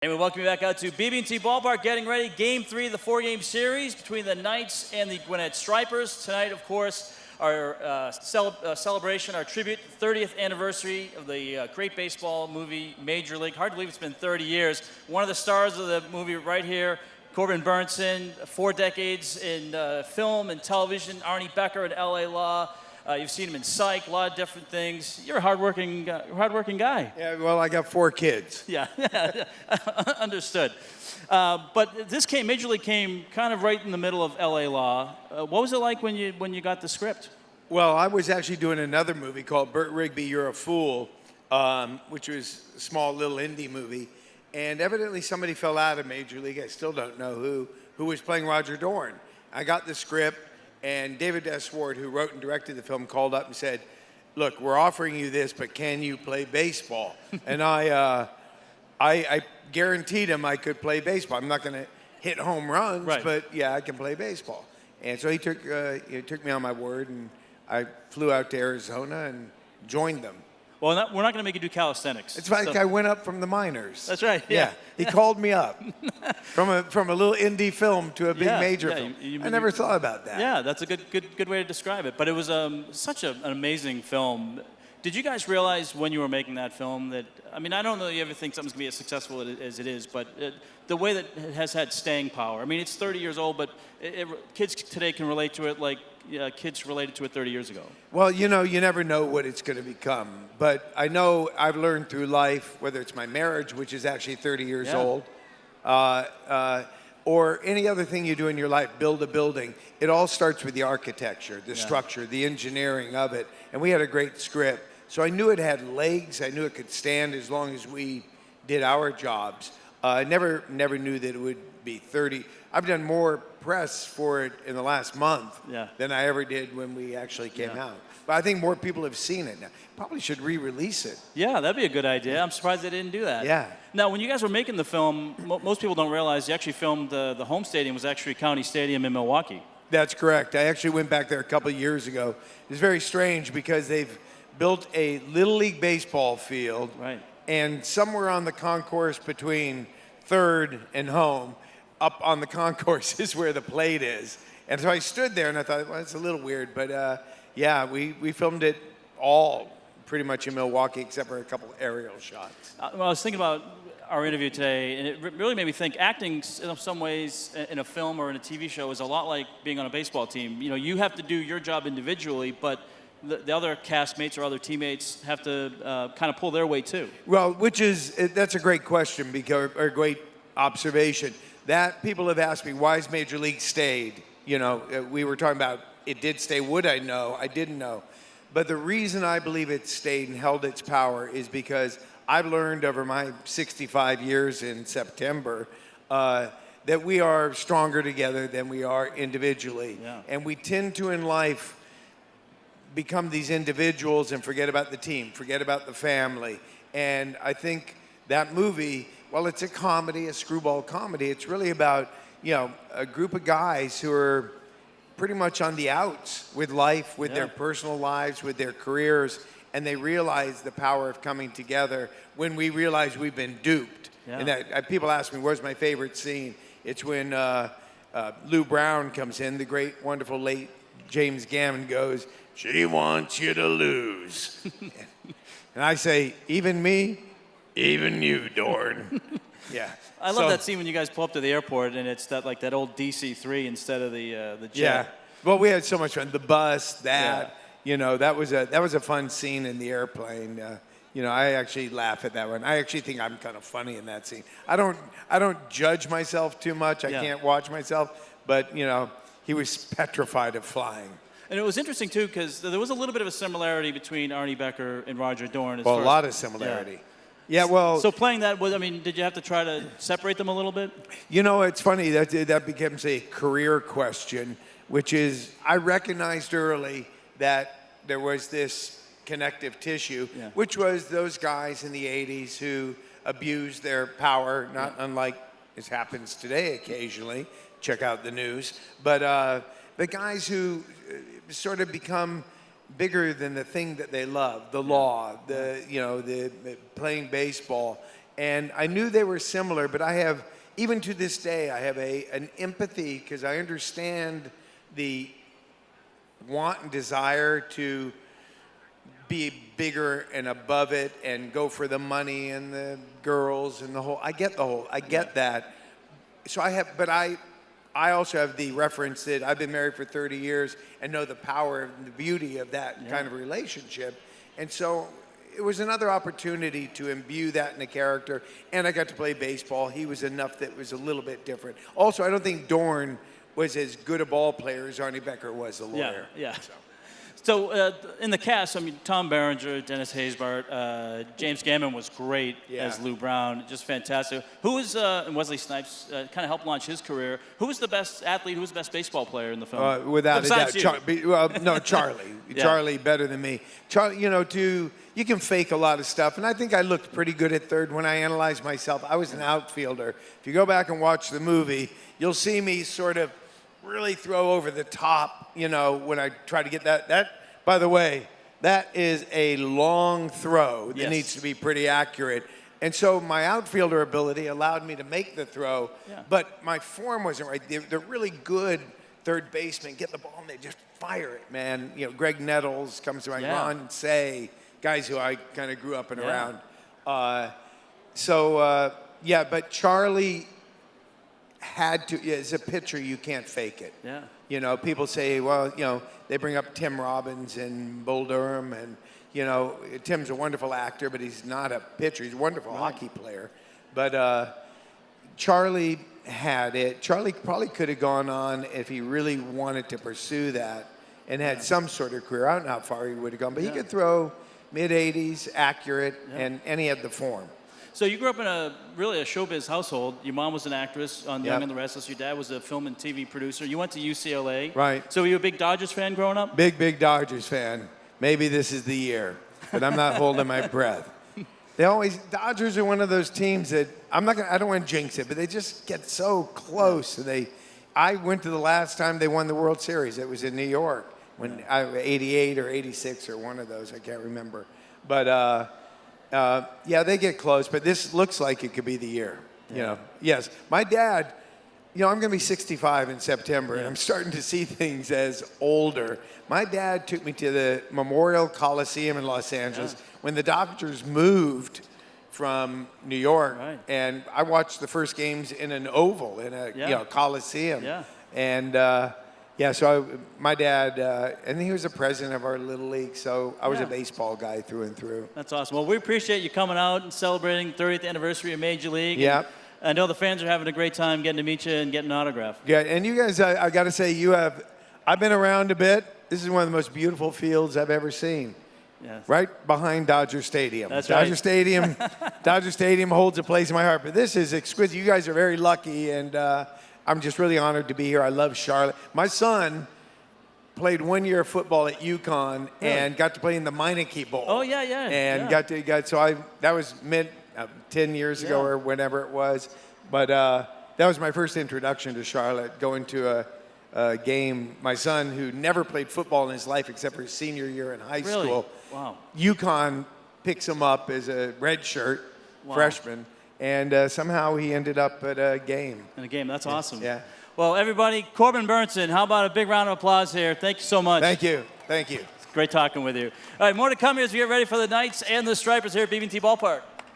And we welcome you back out to BB&T Ballpark, getting ready. Game 3 of the 4-game series between the Knights and the Gwinnett Stripers. Tonight, of course, our celebration, our tribute, 30th anniversary of the great baseball movie, Major League. Hard to believe it's been 30 years. One of the stars of the movie right here, Corbin Bernsen, 4 decades in film and television, Arnie Becker in LA Law. You've seen him in Psych, a lot of different things. You're a hardworking guy. Yeah, well, I got 4 kids. Yeah, understood. But this Major League came kind of right in the middle of LA Law. What was it like when you got the script? Well, I was actually doing another movie called Burt Rigby, You're a Fool, which was a small little indie movie. And evidently somebody fell out of Major League. I still don't know who was playing Roger Dorn. I got the script. And David S. Ward, who wrote and directed the film, called up and said, "Look, we're offering you this, but can you play baseball?" And I guaranteed him I could play baseball. I'm not going to hit home runs, right, but yeah, I can play baseball. And so he took me on my word, and I flew out to Arizona and joined them. Well, we're not going to make you do calisthenics. It's like I went up from the minors. That's right. Yeah. He called me up from a little indie film to a big major film. I never thought about that. Yeah, that's a good way to describe it. But it was such an amazing film. Did you guys realize when you were making that film that, I mean, I don't know if you ever think something's going to be as successful as it is, but the way that it has had staying power. I mean, it's 30 years old, but kids today can relate to it like kids related to it 30 years ago. Well, you never know what it's going to become. But I know I've learned through life, whether it's my marriage, which is actually 30 years old, or any other thing you do in your life, build a building, it all starts with the architecture, the structure, the engineering of it. And we had a great script. So I knew it had legs. I knew it could stand as long as we did our jobs. I never knew that it would be 30. I've done more press for it in the last month than I ever did when we actually came out. But I think more people have seen it now. Probably should re-release it. Yeah, that'd be a good idea. I'm surprised they didn't do that. Yeah. Now, when you guys were making the film, most people don't realize you actually filmed the home stadium was actually County Stadium in Milwaukee. That's correct. I actually went back there a couple of years ago. It's very strange because they've built a Little League baseball field. Right. And somewhere on the concourse between third and home, up on the concourse is where the plate is. And so I stood there and I thought, well, it's a little weird. But yeah, we filmed it all pretty much in Milwaukee except for a couple aerial shots. Well, I was thinking about our interview today, and it really made me think acting in some ways in a film or in a TV show is a lot like being on a baseball team. You have to do your job individually, but the other castmates or other teammates have to kind of pull their weight too. Well, that's a great question or a great observation. That people have asked me, why has Major League stayed? We were talking about it did stay. Would I know? I didn't know. But the reason I believe it stayed and held its power is because I've learned over my 65 years in September that we are stronger together than we are individually. Yeah. And we tend to, in life, become these individuals and forget about the team, forget about the family. And I think that movie, while it's a comedy, a screwball comedy, it's really about, a group of guys who are pretty much on the outs with life, with their personal lives, with their careers, and they realize the power of coming together when we realize we've been duped. Yeah. And people ask me, where's my favorite scene? It's when Lou Brown comes in, the great, wonderful, late James Gammon goes, "She wants you to lose." And I say, even me, even you, Dorn. Yeah. I love that scene when you guys pull up to the airport and it's that old DC-3 instead of the jet. Yeah. Well, we had so much fun. The bus, that was a fun scene in the airplane. I actually laugh at that one. I actually think I'm kind of funny in that scene. I don't judge myself too much. I can't watch myself, but he was petrified of flying. And it was interesting too because there was a little bit of a similarity between Arnie Becker and Roger Dorn. A lot of similarity. Yeah, well. So playing that, did you have to try to separate them a little bit? It's funny that becomes a career question, which is I recognized early that there was this connective tissue, which was those guys in the 80s who abused their power, not unlike this happens today occasionally. Check out the news. But the guys who sort of become bigger than the thing that they love, the law, the playing baseball, And I knew they were similar, but I have, even to this day, I have an empathy because I understand the want and desire to be bigger and above it and go for the money and the girls and the whole, I get that. So I also have the reference that I've been married for 30 years and know the power and the beauty of that kind of relationship. And so it was another opportunity to imbue that in a character. And I got to play baseball. He was enough that was a little bit different. Also, I don't think Dorn was as good a ball player as Arnie Becker was a lawyer. Yeah. So in the cast, I mean, Tom Berenger, Dennis Haysbert, James Gammon was great as Lou Brown, just fantastic. Who was, and Wesley Snipes kind of helped launch his career. Who was the best athlete, who was the best baseball player in the film? Without a doubt. Charlie. Yeah. Charlie better than me. Charlie, you can fake a lot of stuff, and I think I looked pretty good at third when I analyzed myself. I was an outfielder. If you go back and watch the movie, you'll see me sort of really throw over the top, when I try to get that. By the way, that is a long throw that needs to be pretty accurate. And so my outfielder ability allowed me to make the throw, but my form wasn't right. They're really good third basemen. Get the ball and they just fire it, man. Greg Nettles comes to mind, Ron Say, guys who I kind of grew up and around. But Charlie had to, as a pitcher, you can't fake it. Yeah. People say, well, they bring up Tim Robbins and Bull Durham, and, Tim's a wonderful actor, but he's not a pitcher. He's a wonderful hockey player. But Charlie had it. Charlie probably could have gone on if he really wanted to pursue that and had some sort of career. I don't know how far he would have gone, but he could throw mid-80s, accurate, and he had the form. So you grew up in a showbiz household. Your mom was an actress on Young and the Restless. Your dad was a film and TV producer. You went to UCLA. Right. So were you a big Dodgers fan growing up? Big Dodgers fan. Maybe this is the year, but I'm not holding my breath. Dodgers are one of those teams that I don't want to jinx it, but they just get so close. I went to the last time they won the World Series. It was in New York when 88 or 86 or one of those. I can't remember. But they get close, but this looks like it could be the year. Yes. My dad, I'm going to be 65 in September, and I'm starting to see things as older. My dad took me to the Memorial Coliseum in Los Angeles when the Dodgers moved from New York, and I watched the first games in an oval in a Coliseum. Yeah. And so my dad, and he was the president of our little league, so I was a baseball guy through and through. That's awesome. Well, we appreciate you coming out and celebrating 30th anniversary of Major League. Yeah. I know the fans are having a great time getting to meet you and getting an autograph. Yeah, and you guys, I got to say, I've been around a bit. This is one of the most beautiful fields I've ever seen. Yes. Right behind Dodger Stadium. That's Dodger right. Stadium. Dodger Stadium holds a place in my heart, but this is exquisite. You guys are very lucky, and I'm just really honored to be here. I love Charlotte. My son played 1 year of football at UConn and got to play in the Meineke Bowl. Oh, yeah. And that was 10 years ago or whenever it was. But that was my first introduction to Charlotte, going to a game. My son, who never played football in his life except for his senior year in high school. Wow. UConn picks him up as a redshirt freshman. And somehow he ended up at a game. In a game. That's awesome. Yeah. Well, everybody, Corbin Bernsen, how about a big round of applause here? Thank you so much. Thank you. It's great talking with you. All right, more to come here as we get ready for the Knights and the Stripers here at BB&T Ballpark.